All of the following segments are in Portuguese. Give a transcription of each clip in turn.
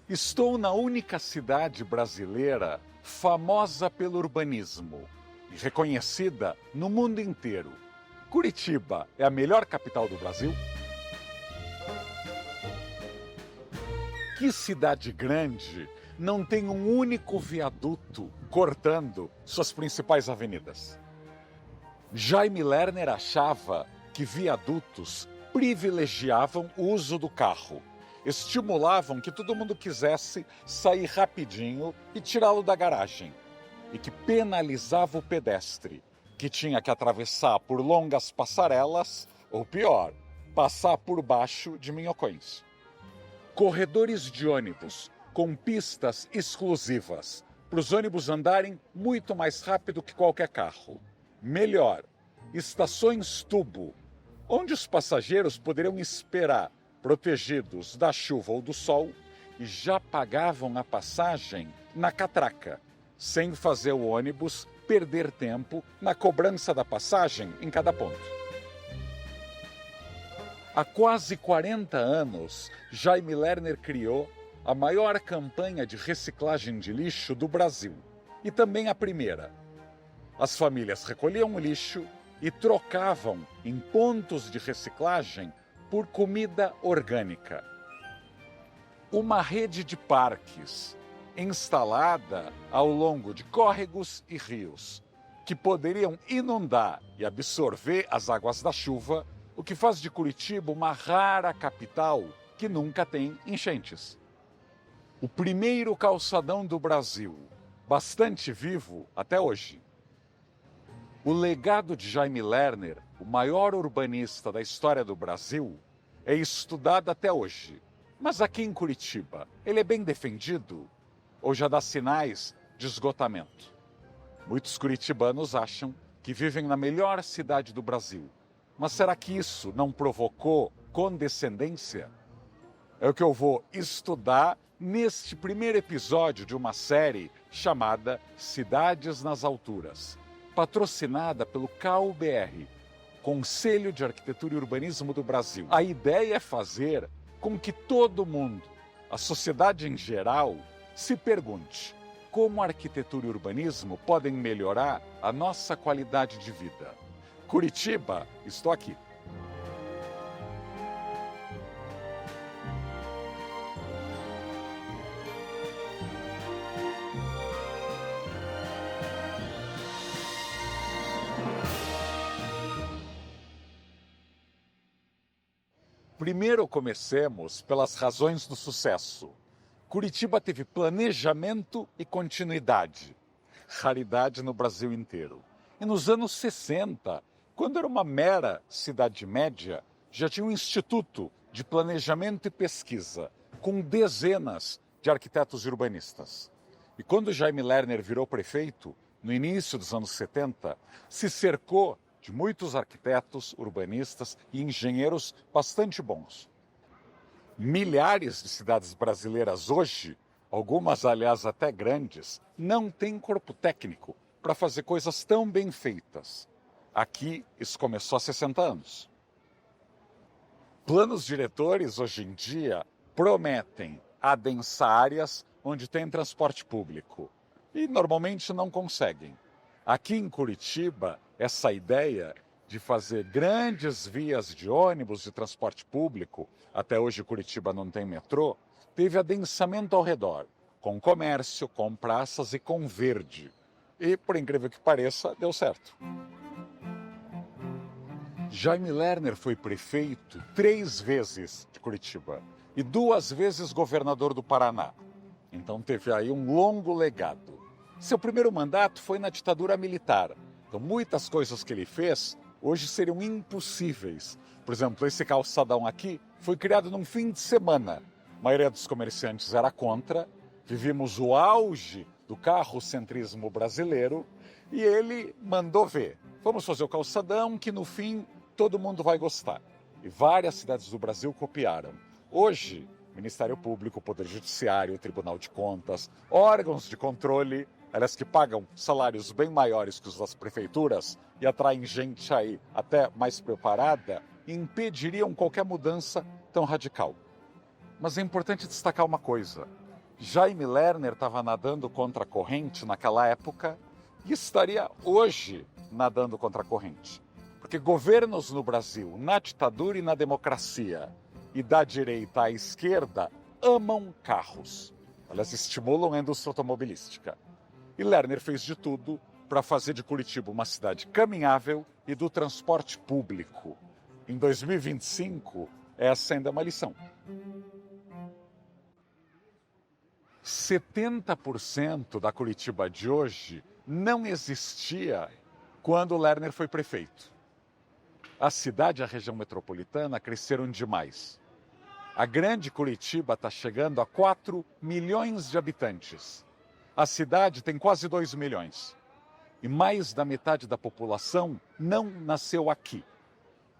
Estou na única cidade brasileira famosa pelo urbanismo e reconhecida no mundo inteiro. Curitiba é a melhor capital do Brasil? Que cidade grande não tem um único viaduto cortando suas principais avenidas? Jaime Lerner achava que viadutos privilegiavam o uso do carro, estimulavam que todo mundo quisesse sair rapidinho e tirá-lo da garagem, e que penalizava o pedestre, que tinha que atravessar por longas passarelas, ou pior, passar por baixo de minhocões. Corredores de ônibus com pistas exclusivas para os ônibus andarem muito mais rápido que qualquer carro. Melhor, estações tubo, onde os passageiros poderiam esperar protegidos da chuva ou do sol e já pagavam a passagem na catraca, sem fazer o ônibus perder tempo na cobrança da passagem em cada ponto. Há quase 40 anos, Jaime Lerner criou a maior campanha de reciclagem de lixo do Brasil e também a primeira. As famílias recolhiam o lixo e trocavam em pontos de reciclagem por comida orgânica. Uma rede de parques instalada ao longo de córregos e rios, que poderiam inundar e absorver as águas da chuva, o que faz de Curitiba uma rara capital que nunca tem enchentes. O primeiro calçadão do Brasil, bastante vivo até hoje. O legado de Jaime Lerner, o maior urbanista da história do Brasil, é estudado até hoje. Mas aqui em Curitiba, ele é bem defendido ou já dá sinais de esgotamento? Muitos curitibanos acham que vivem na melhor cidade do Brasil. Mas será que isso não provocou condescendência? É o que eu vou estudar neste primeiro episódio de uma série chamada Cidades nas Alturas, patrocinada pelo CAU-BR, Conselho de Arquitetura e Urbanismo do Brasil. A ideia é fazer com que todo mundo, a sociedade em geral, se pergunte como a arquitetura e o urbanismo podem melhorar a nossa qualidade de vida. Curitiba, estou aqui. Primeiro comecemos pelas razões do sucesso. Curitiba teve planejamento e continuidade, raridade no Brasil inteiro. E nos anos 60, quando era uma mera cidade média, já tinha um instituto de planejamento e pesquisa, com dezenas de arquitetos e urbanistas. E quando Jaime Lerner virou prefeito, no início dos anos 70, se cercou de muitos arquitetos, urbanistas e engenheiros bastante bons. Milhares de cidades brasileiras hoje, algumas aliás até grandes, não têm corpo técnico para fazer coisas tão bem feitas. Aqui isso começou há 60 anos. Planos diretores hoje em dia prometem adensar áreas onde tem transporte público e normalmente não conseguem. Aqui em Curitiba, essa ideia de fazer grandes vias de ônibus de transporte público, até hoje Curitiba não tem metrô, teve adensamento ao redor, com comércio, com praças e com verde. E, por incrível que pareça, deu certo. Jaime Lerner foi prefeito 3 vezes de Curitiba e 2 vezes governador do Paraná. Então teve aí um longo legado. Seu primeiro mandato foi na ditadura militar. Então muitas coisas que ele fez hoje seriam impossíveis. Por exemplo, esse calçadão aqui foi criado num fim de semana. A maioria dos comerciantes era contra. Vivíamos o auge do carrocentrismo brasileiro e ele mandou ver. Vamos fazer o calçadão que no fim todo mundo vai gostar. E várias cidades do Brasil copiaram. Hoje, Ministério Público, Poder Judiciário, Tribunal de Contas, órgãos de controle, aliás, que pagam salários bem maiores que os das prefeituras e atraem gente aí até mais preparada, impediriam qualquer mudança tão radical. Mas é importante destacar uma coisa. Jaime Lerner estava nadando contra a corrente naquela época e estaria hoje nadando contra a corrente. Porque governos no Brasil, na ditadura e na democracia, e da direita à esquerda, amam carros. Elas estimulam a indústria automobilística. E Lerner fez de tudo para fazer de Curitiba uma cidade caminhável e do transporte público. Em 2025, essa ainda é uma lição. 70% da Curitiba de hoje não existia quando Lerner foi prefeito. A cidade e a região metropolitana cresceram demais. A grande Curitiba está chegando a 4 milhões de habitantes. A cidade tem quase 2 milhões. E mais da metade da população não nasceu aqui.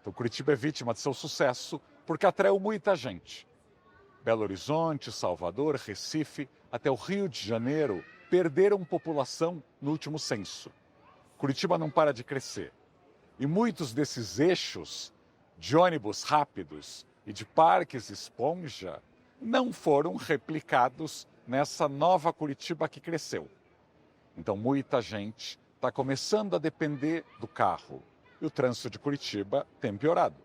Então Curitiba é vítima de seu sucesso porque atraiu muita gente. Belo Horizonte, Salvador, Recife, até o Rio de Janeiro perderam população no último censo. Curitiba não para de crescer. E muitos desses eixos de ônibus rápidos e de parques esponja não foram replicados nessa nova Curitiba que cresceu. Então muita gente está começando a depender do carro. E o trânsito de Curitiba tem piorado.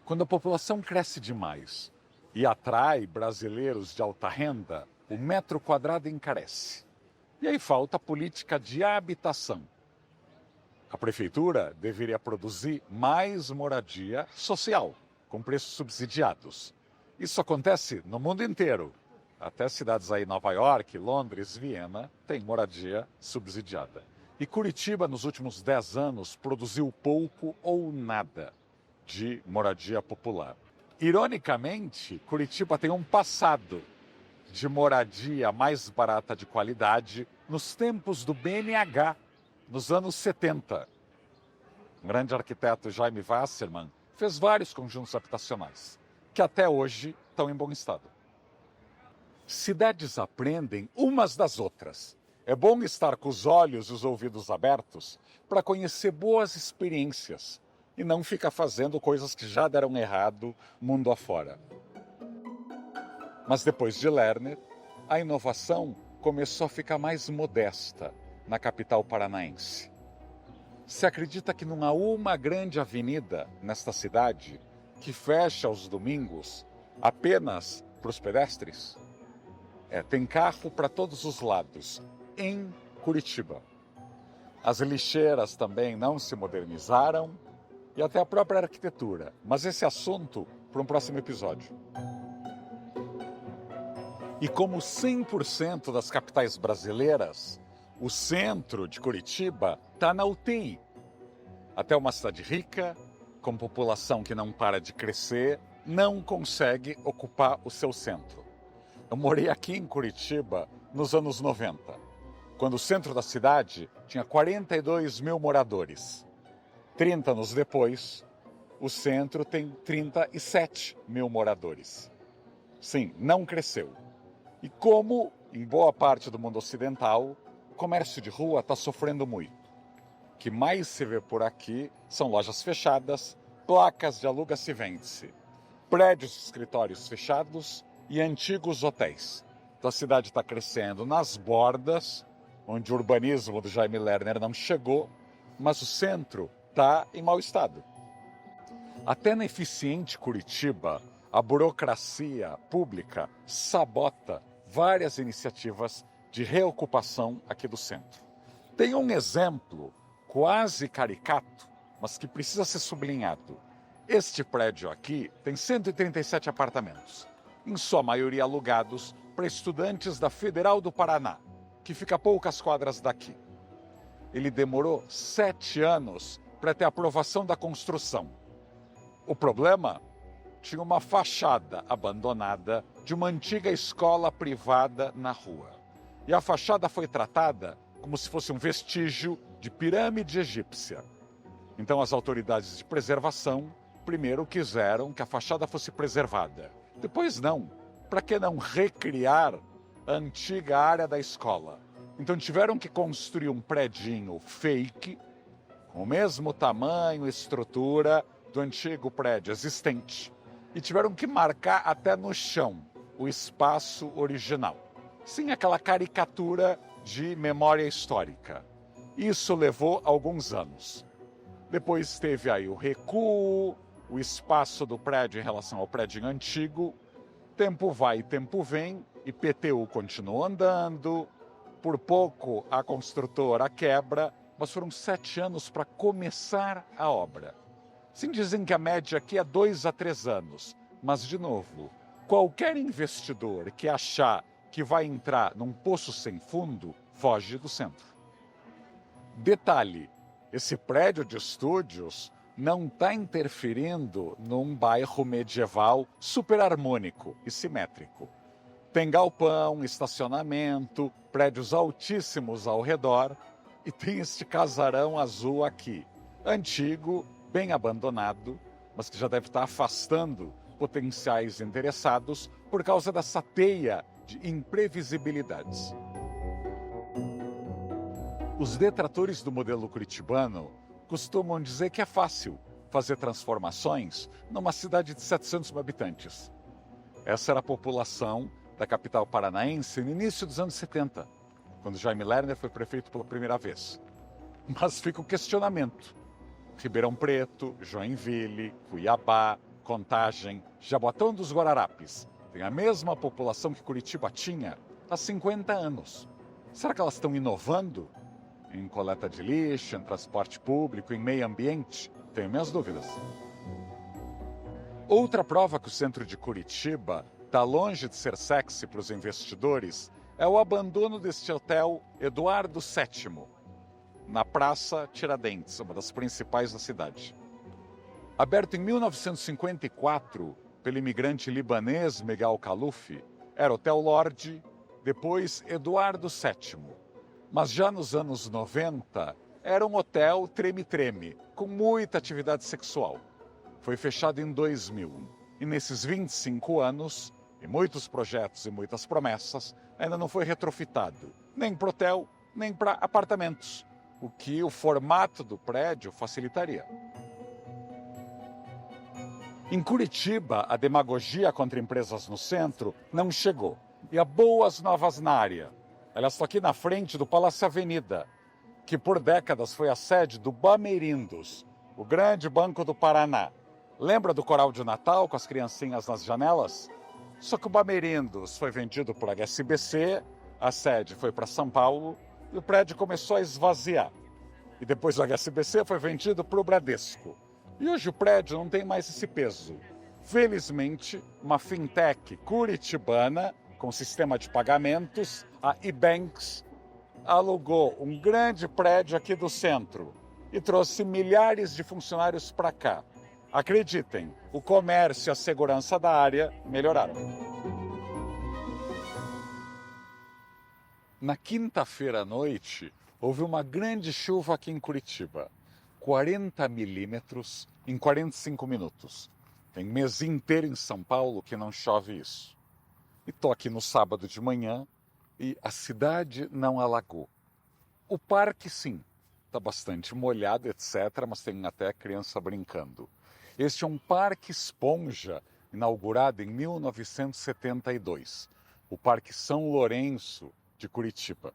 Quando a população cresce demais e atrai brasileiros de alta renda, o metro quadrado encarece. E aí falta política de habitação. A prefeitura deveria produzir mais moradia social, com preços subsidiados. Isso acontece no mundo inteiro. Até cidades aí, Nova York, Londres, Viena, tem moradia subsidiada. E Curitiba, nos últimos 10 anos, produziu pouco ou nada de moradia popular. Ironicamente, Curitiba tem um passado de moradia mais barata de qualidade nos tempos do BNH, nos anos 70. O grande arquiteto Jaime Wasserman fez vários conjuntos habitacionais, que até hoje estão em bom estado. Cidades aprendem umas das outras. É bom estar com os olhos e os ouvidos abertos para conhecer boas experiências e não ficar fazendo coisas que já deram errado mundo afora. Mas depois de Lerner, a inovação começou a ficar mais modesta na capital paranaense. Se acredita que não há uma grande avenida nesta cidade que fecha aos domingos apenas para os pedestres? Tem carro para todos os lados, em Curitiba. As lixeiras também não se modernizaram e até a própria arquitetura. Mas esse assunto para um próximo episódio. E como 100% das capitais brasileiras, o centro de Curitiba está na UTI. Até uma cidade rica, com população que não para de crescer, não consegue ocupar o seu centro. Eu morei aqui em Curitiba nos anos 90, quando o centro da cidade tinha 42 mil moradores. 30 anos depois, o centro tem 37 mil moradores. Sim, não cresceu. E como em boa parte do mundo ocidental, o comércio de rua está sofrendo muito. O que mais se vê por aqui são lojas fechadas, placas de aluga-se e vende-se, prédios e escritórios fechados e antigos hotéis. Então a cidade está crescendo nas bordas, onde o urbanismo do Jaime Lerner não chegou, mas o centro está em mau estado. Até na eficiente Curitiba, a burocracia pública sabota várias iniciativas de reocupação aqui do centro. Tem um exemplo quase caricato, mas que precisa ser sublinhado. Este prédio aqui tem 137 apartamentos, em sua maioria alugados para estudantes da Federal do Paraná, que fica a poucas quadras daqui. Ele demorou 7 anos para ter aprovação da construção. O problema? Tinha uma fachada abandonada de uma antiga escola privada na rua. E a fachada foi tratada como se fosse um vestígio de pirâmide egípcia. Então as autoridades de preservação primeiro quiseram que a fachada fosse preservada. Depois não. Para que não recriar a antiga área da escola? Então tiveram que construir um predinho fake, com o mesmo tamanho e estrutura do antigo prédio existente. E tiveram que marcar até no chão o espaço original. Sim, aquela caricatura de memória histórica. Isso levou alguns anos. Depois teve aí o recuo, o espaço do prédio em relação ao prédio antigo. Tempo vai, tempo vem, IPTU continua andando. Por pouco a construtora quebra, mas foram 7 anos para começar a obra. Sim, dizem que a média aqui é 2 a 3 anos. Mas, de novo, qualquer investidor que achar que vai entrar num poço sem fundo, foge do centro. Detalhe, esse prédio de estúdios não está interferindo num bairro medieval super harmônico e simétrico. Tem galpão, estacionamento, prédios altíssimos ao redor e tem este casarão azul aqui, antigo, bem abandonado, mas que já deve estar afastando potenciais interessados por causa dessa teia de imprevisibilidades. Os detratores do modelo curitibano costumam dizer que é fácil fazer transformações numa cidade de 700 mil habitantes. Essa era a população da capital paranaense no início dos anos 70, quando Jaime Lerner foi prefeito pela primeira vez. Mas fica o questionamento. Ribeirão Preto, Joinville, Cuiabá, Contagem, Jaboatão dos Guararapes têm a mesma população que Curitiba tinha há 50 anos. Será que elas estão inovando em coleta de lixo, em transporte público, em meio ambiente? Tenho minhas dúvidas. Outra prova que o centro de Curitiba está longe de ser sexy para os investidores é o abandono deste hotel Eduardo VII, na Praça Tiradentes, uma das principais da cidade. Aberto em 1954 pelo imigrante libanês Miguel Khaluf, era Hotel Lorde, depois Eduardo VII. Mas já nos anos 90, era um hotel treme-treme, com muita atividade sexual. Foi fechado em 2000. E nesses 25 anos, em muitos projetos e muitas promessas, ainda não foi retrofitado, nem para hotel, nem para apartamentos, o que o formato do prédio facilitaria. Em Curitiba, a demagogia contra empresas no centro não chegou. E há boas novas na área. Elas estão aqui na frente do Palácio Avenida, que por décadas foi a sede do Bamerindos, o grande banco do Paraná. Lembra do coral de Natal com as criancinhas nas janelas? Só que o Bamerindos foi vendido por HSBC, a sede foi para São Paulo e o prédio começou a esvaziar. E depois o HSBC foi vendido para o Bradesco. E hoje o prédio não tem mais esse peso. Felizmente, uma fintech curitibana com sistema de pagamentos, a eBanks, alugou um grande prédio aqui do centro e trouxe milhares de funcionários para cá. Acreditem, o comércio e a segurança da área melhoraram. Na quinta-feira à noite, houve uma grande chuva aqui em Curitiba. 40 milímetros em 45 minutos. Tem mês inteiro em São Paulo que não chove isso. E estou aqui no sábado de manhã e a cidade não alagou. O parque, sim, está bastante molhado, etc., mas tem até criança brincando. Este é um parque esponja inaugurado em 1972, o Parque São Lourenço de Curitiba.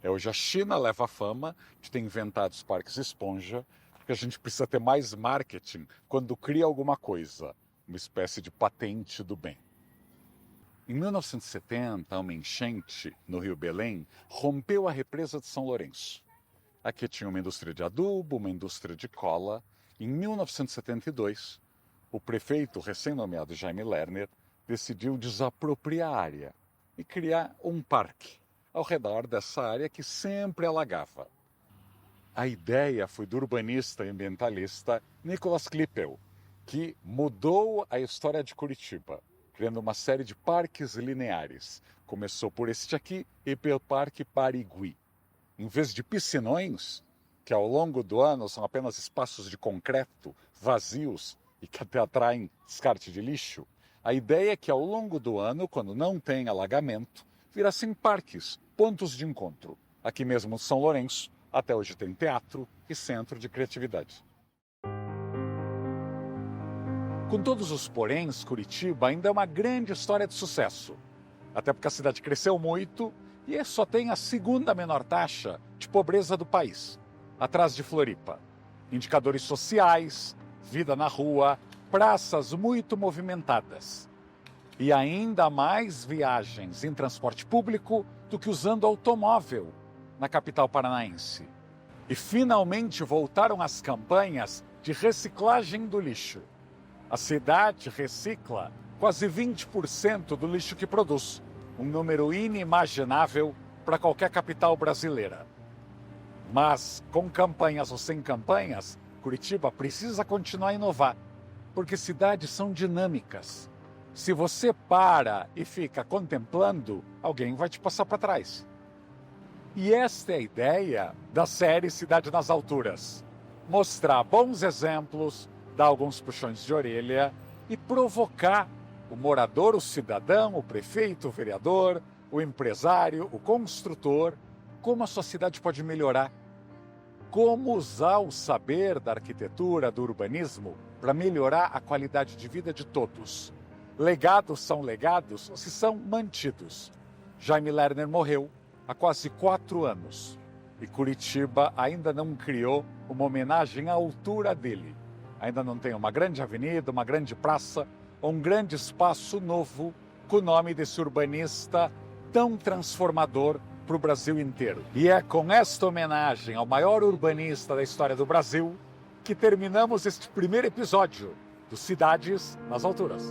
Hoje a China leva a fama de ter inventado os parques esponja, porque a gente precisa ter mais marketing quando cria alguma coisa, uma espécie de patente do bem. Em 1970, uma enchente no Rio Belém rompeu a represa de São Lourenço. Aqui tinha uma indústria de adubo, uma indústria de cola. Em 1972, o prefeito recém-nomeado Jaime Lerner decidiu desapropriar a área e criar um parque ao redor dessa área que sempre alagava. A ideia foi do urbanista e ambientalista Nicolas Klippel, que mudou a história de Curitiba, criando uma série de parques lineares. Começou por este aqui e pelo Parque Parigui. Em vez de piscinões, que ao longo do ano são apenas espaços de concreto vazios e que até atraem descarte de lixo, a ideia é que ao longo do ano, quando não tem alagamento, virassem parques, pontos de encontro. Aqui mesmo em São Lourenço, até hoje tem teatro e centro de criatividade. Com todos os poréns, Curitiba ainda é uma grande história de sucesso. Até porque a cidade cresceu muito e só tem a segunda menor taxa de pobreza do país, atrás de Floripa. Indicadores sociais, vida na rua, praças muito movimentadas. E ainda mais viagens em transporte público do que usando automóvel na capital paranaense. E finalmente voltaram as campanhas de reciclagem do lixo. A cidade recicla quase 20% do lixo que produz, um número inimaginável para qualquer capital brasileira. Mas, com campanhas ou sem campanhas, Curitiba precisa continuar a inovar, porque cidades são dinâmicas. Se você para e fica contemplando, alguém vai te passar para trás. E esta é a ideia da série Cidade nas Alturas. Mostrar bons exemplos, dar alguns puxões de orelha e provocar o morador, o cidadão, o prefeito, o vereador, o empresário, o construtor, como a sua cidade pode melhorar. Como usar o saber da arquitetura, do urbanismo, para melhorar a qualidade de vida de todos. Legados são legados se são mantidos. Jaime Lerner morreu há quase 4 anos. E Curitiba ainda não criou uma homenagem à altura dele. Ainda não tem uma grande avenida, uma grande praça, ou um grande espaço novo com o nome desse urbanista tão transformador para o Brasil inteiro. E é com esta homenagem ao maior urbanista da história do Brasil que terminamos este primeiro episódio do Cidades nas Alturas.